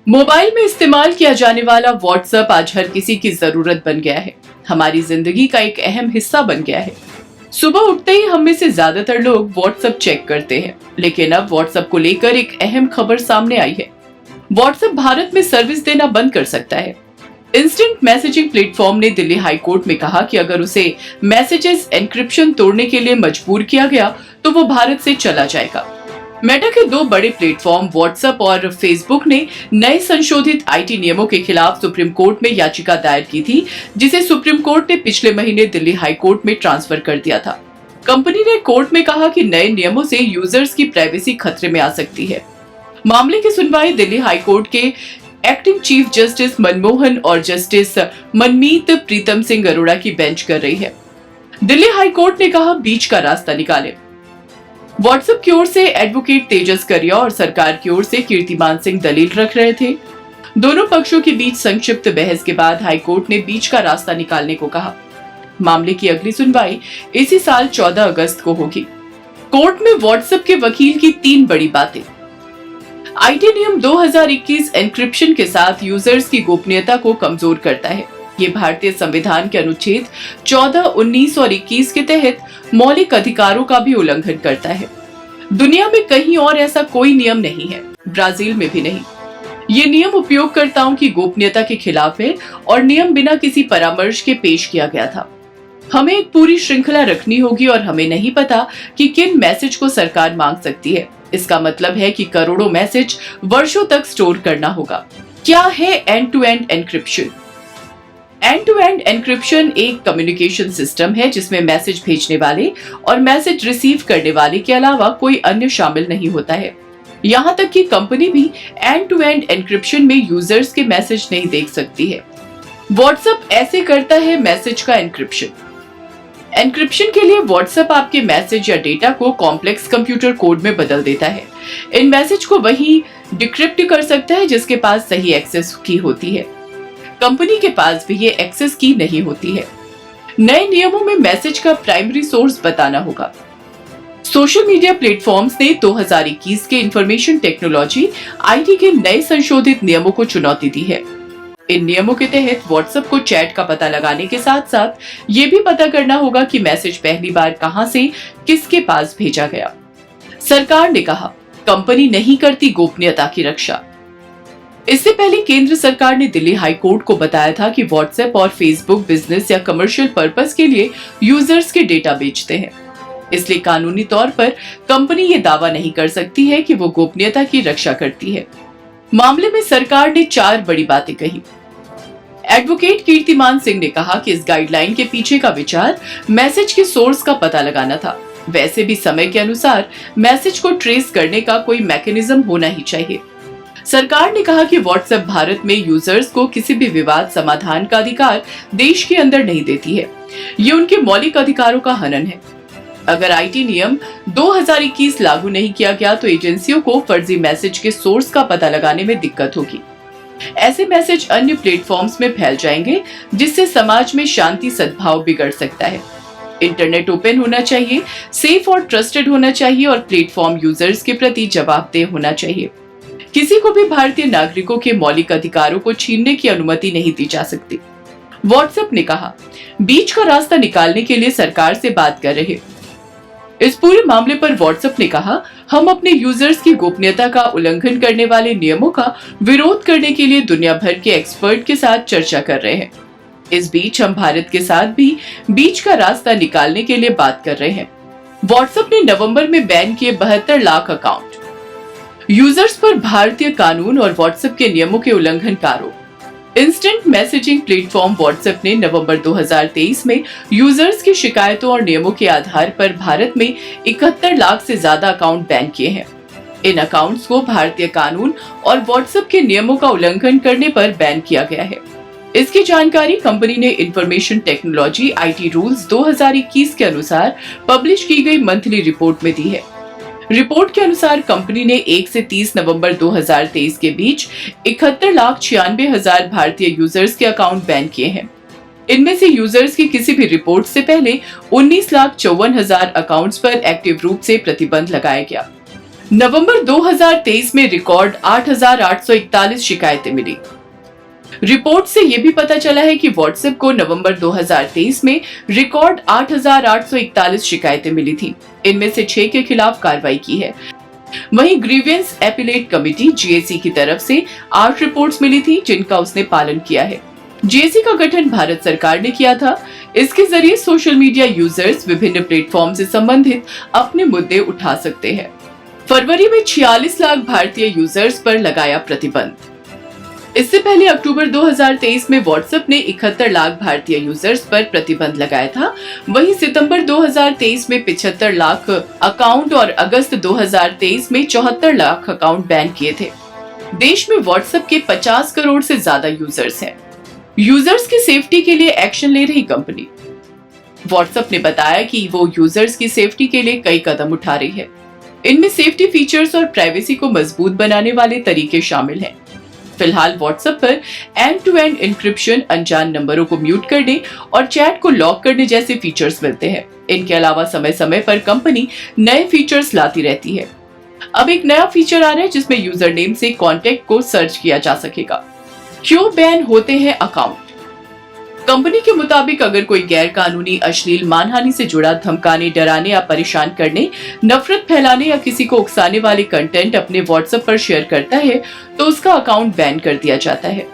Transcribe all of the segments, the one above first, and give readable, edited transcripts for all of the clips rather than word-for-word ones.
Mobile में इस्तेमाल किया जाने वाला व्हाट्सएप आज हर किसी की जरूरत बन गया है। हमारी जिंदगी का एक अहम हिस्सा बन गया है। सुबह उठते ही हम में से ज्यादातर लोग व्हाट्सएप चेक करते हैं, लेकिन अब व्हाट्सएप को लेकर एक अहम खबर सामने आई है। व्हाट्सएप भारत में सर्विस देना बंद कर सकता है। इंस्टेंट मैसेजिंग प्लेटफॉर्म ने दिल्ली हाई कोर्ट में कहा कि अगर उसे मैसेजेस एन्क्रिप्शन तोड़ने के लिए मजबूर किया गया तो वो भारत से चला जाएगा। मेटा के दो बड़े प्लेटफॉर्म व्हाट्सएप और फेसबुक ने नए संशोधित आईटी नियमों के खिलाफ सुप्रीम कोर्ट में याचिका दायर की थी, जिसे सुप्रीम कोर्ट ने पिछले महीने दिल्ली हाई कोर्ट में ट्रांसफर कर दिया था। कंपनी ने कोर्ट में कहा कि नए नियमों से यूजर्स की प्राइवेसी खतरे में आ सकती है। मामले की सुनवाई दिल्ली हाई कोर्ट के एक्टिंग चीफ जस्टिस मनमोहन और जस्टिस मनमीत प्रीतम सिंह अरोड़ा की बेंच कर रही है। दिल्ली हाई कोर्ट ने कहा, बीच का रास्ता निकालें। व्हाट्सएप की ओर से एडवोकेट तेजस करिया और सरकार की ओर से कीर्तिमान सिंह दलील रख रहे थे। दोनों पक्षों के बीच संक्षिप्त बहस के बाद हाईकोर्ट ने बीच का रास्ता निकालने को कहा। मामले की अगली सुनवाई इसी साल 14 अगस्त को होगी। कोर्ट में व्हाट्सएप के वकील की 3 बड़ी बातें। आईटी नियम 2021 एन्क्रिप्शन के साथ यूजर्स की गोपनीयता को कमजोर करता है। ये भारतीय संविधान के अनुच्छेद 14, 19 और 21 के तहत मौलिक अधिकारों का भी उल्लंघन करता है। दुनिया में कहीं और ऐसा कोई नियम नहीं है, ब्राजील में भी नहीं। ये नियम उपयोगकर्ताओं की गोपनीयता के खिलाफ है और नियम बिना किसी परामर्श के पेश किया गया था। हमें एक पूरी श्रृंखला रखनी होगी और हमें नहीं पता कि किन मैसेज को सरकार मांग सकती है। इसका मतलब है कि करोड़ों मैसेज वर्षों तक स्टोर करना होगा। क्या है end to end encryption? End to end encryption एक कम्युनिकेशन सिस्टम है जिसमें मैसेज भेजने वाले और मैसेज रिसीव करने वाले के अलावा कोई अन्य शामिल नहीं होता है। यहाँ तक कि कंपनी भी एंड टू एंड एन्क्रिप्शन में यूजर्स के मैसेज नहीं देख सकती है। व्हाट्सएप ऐसे करता है मैसेज का एन्क्रिप्शन। एन्क्रिप्शन के लिए व्हाट्सएप आपके मैसेज या डेटा को कॉम्प्लेक्स कंप्यूटर कोड में बदल देता है। इन मैसेज को वही डिक्रिप्ट कर सकता है जिसके पास सही एक्सेस की होती है। कंपनी के पास भी ये एक्सेस की नहीं होती है। नए नियमों में मैसेज का प्राइमरी सोर्स बताना होगा। सोशल मीडिया प्लेटफॉर्म्स ने 2021 के इंफॉर्मेशन टेक्नोलॉजी आईटी के नए संशोधित नियमों को चुनौती दी है। इन नियमों के तहत व्हाट्सएप को चैट का पता लगाने के साथ साथ ये भी पता करना होगा कि मैसेज पहली बार कहां से किसके पास भेजा गया। सरकार ने कहा, कंपनी नहीं करती गोपनीयता की रक्षा। इससे पहले केंद्र सरकार ने दिल्ली हाई कोर्ट को बताया था कि व्हाट्सएप और फेसबुक बिजनेस या कमर्शियल पर्पस के लिए यूजर्स के डेटा बेचते हैं। इसलिए कानूनी तौर पर कंपनी ये दावा नहीं कर सकती है कि वो गोपनीयता की रक्षा करती है। मामले में सरकार ने 4 बड़ी बातें कही। एडवोकेट कीर्तिमान सिंह ने कहा कि इस गाइडलाइन के पीछे का विचार मैसेज के सोर्स का पता लगाना था। वैसे भी समय के अनुसार मैसेज को ट्रेस करने का कोई मैकेनिज्म होना ही चाहिए। सरकार ने कहा कि व्हाट्सएप भारत में यूजर्स को किसी भी विवाद समाधान का अधिकार देश के अंदर नहीं देती है। ये उनके मौलिक अधिकारों का हनन है। अगर आईटी नियम 2021 लागू नहीं किया गया तो एजेंसियों को फर्जी मैसेज के सोर्स का पता लगाने में दिक्कत होगी। ऐसे मैसेज अन्य प्लेटफॉर्म्स में फैल जाएंगे, जिससे समाज में शांति सद्भाव बिगड़ सकता है। इंटरनेट ओपन होना चाहिए, सेफ और ट्रस्टेड होना चाहिए और प्लेटफॉर्म यूजर्स के प्रति जवाबदेह होना चाहिए। किसी को भी भारतीय नागरिकों के मौलिक अधिकारों को छीनने की अनुमति नहीं दी जा सकती। व्हाट्सएप ने कहा, बीच का रास्ता निकालने के लिए सरकार से बात कर रहे। इस पूरे मामले पर व्हाट्सएप ने कहा, हम अपने यूजर्स की गोपनीयता का उल्लंघन करने वाले नियमों का विरोध करने के लिए दुनिया भर के एक्सपर्ट के साथ चर्चा कर रहे हैं। इस बीच हम भारत के साथ भी बीच का रास्ता निकालने के लिए बात कर रहे हैं। व्हाट्सएप ने नवंबर में बैन किए 72 लाख अकाउंट। यूजर्स पर भारतीय कानून और व्हाट्सएप के नियमों के उल्लंघन का आरोप। इंस्टेंट मैसेजिंग प्लेटफॉर्म व्हाट्सएप ने नवंबर 2023 में यूजर्स की शिकायतों और नियमों के आधार पर भारत में 71 लाख से ज्यादा अकाउंट बैन किए हैं। इन अकाउंट्स को भारतीय कानून और व्हाट्सएप के नियमों का उल्लंघन करने पर बैन किया गया है। इसकी जानकारी कंपनी ने इंफॉर्मेशन टेक्नोलॉजी आईटी रूल्स 2021 के अनुसार पब्लिश की गई मंथली रिपोर्ट में दी है। रिपोर्ट के अनुसार कंपनी ने 1 से 30 नवंबर 2023 के बीच 71,96,000 भारतीय यूजर्स के अकाउंट बैन किए हैं। इनमें से यूजर्स की किसी भी रिपोर्ट से पहले 19,54,000 अकाउंट्स पर एक्टिव रूप से प्रतिबंध लगाया गया। नवंबर 2023 में रिकॉर्ड 8,841 शिकायतें मिली। रिपोर्ट से यह भी पता चला है कि व्हाट्सएप को नवंबर 2023 में रिकॉर्ड 8,841 शिकायतें मिली थी। इनमें से 6 के खिलाफ कार्रवाई की है। वहीं ग्रीवियंस एपिलेट कमेटी जीएसी की तरफ से 8 रिपोर्ट्स मिली थी जिनका उसने पालन किया है। जीएसी का गठन भारत सरकार ने किया था। इसके जरिए सोशल मीडिया यूजर्स विभिन्न प्लेटफॉर्म से संबंधित अपने मुद्दे उठा सकते हैं। फरवरी में 46 लाख भारतीय यूजर्स पर लगाया प्रतिबंध। इससे पहले अक्टूबर 2023 में व्हाट्सएप ने 71 लाख भारतीय यूजर्स पर प्रतिबंध लगाया था। वहीं सितंबर 2023 में 75 लाख अकाउंट और अगस्त 2023 में 74 लाख अकाउंट बैन किए थे। देश में व्हाट्सएप के 50 करोड़ से ज्यादा यूजर्स हैं। यूजर्स की सेफ्टी के लिए एक्शन ले रही कंपनी। व्हाट्सएप ने बताया कि वो यूजर्स की सेफ्टी के लिए कई कदम उठा रही है। इनमें सेफ्टी फीचर्स और प्राइवेसी को मजबूत बनाने वाले तरीके शामिल हैं। फिलहाल व्हाट्सएप पर एंड टू एंड इंक्रिप्शन, अनजान नंबरों को म्यूट करने और चैट को लॉक करने जैसे फीचर्स मिलते हैं। इनके अलावा समय समय पर कंपनी नए फीचर्स लाती रहती है। अब एक नया फीचर आ रहा है जिसमें यूजर नेम से कॉन्टेक्ट को सर्च किया जा सकेगा। क्यों बैन होते हैं अकाउंट? कंपनी के मुताबिक अगर कोई गैर कानूनी, अश्लील, मानहानि से जुड़ा, धमकाने, डराने या परेशान करने, नफरत फैलाने या किसी को उकसाने वाले कंटेंट अपने व्हाट्सएप पर शेयर करता है तो उसका अकाउंट बैन कर दिया जाता है।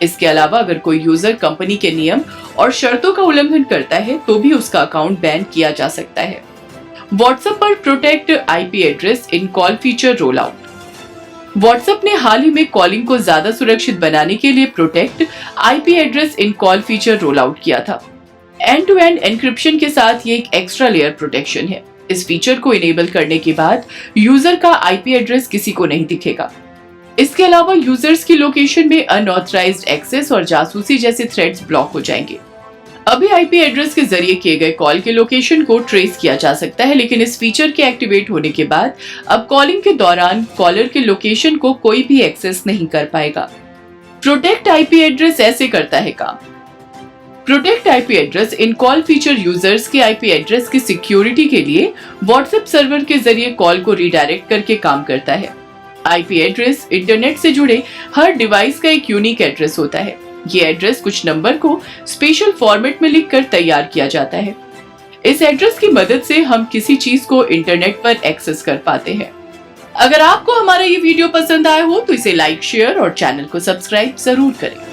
इसके अलावा अगर कोई यूजर कंपनी के नियम और शर्तों का उल्लंघन करता है तो भी उसका अकाउंट बैन किया जा सकता है। व्हाट्सएप पर protect IP address in call feature roll out. WhatsApp ने हाल ही में कॉलिंग को ज्यादा सुरक्षित बनाने के लिए protect IP address in call feature roll out किया था। एंड टू एंड एन्क्रिप्शन के साथ ये एक एक्स्ट्रा लेयर प्रोटेक्शन है। इस फीचर को इनेबल करने के बाद यूजर का आईपी एड्रेस किसी को नहीं दिखेगा। इसके अलावा यूजर्स की लोकेशन में अनऑथराइज्ड एक्सेस और जासूसी जैसे थ्रेड्स ब्लॉक हो जाएंगे। अभी आईपी एड्रेस के जरिए किए गए कॉल के लोकेशन को ट्रेस किया जा सकता है, लेकिन इस फीचर के एक्टिवेट होने के बाद अब कॉलिंग के दौरान कॉलर के लोकेशन को कोई भी एक्सेस नहीं कर पाएगा। प्रोटेक्ट आईपी एड्रेस ऐसे करता है काम। Protect IP address in call feature users के आईपी एड्रेस की सिक्योरिटी के लिए व्हाट्सएप सर्वर के जरिए कॉल को रिडायरेक्ट करके काम करता है। आईपी एड्रेस इंटरनेट से जुड़े हर डिवाइस का एक यूनिक एड्रेस होता है। ये एड्रेस कुछ नंबर को स्पेशल फॉर्मेट में लिखकर तैयार किया जाता है। इस एड्रेस की मदद से हम किसी चीज को इंटरनेट पर एक्सेस कर पाते हैं। अगर आपको हमारा ये वीडियो पसंद आया हो तो इसे लाइक, शेयर और चैनल को सब्सक्राइब जरूर करें।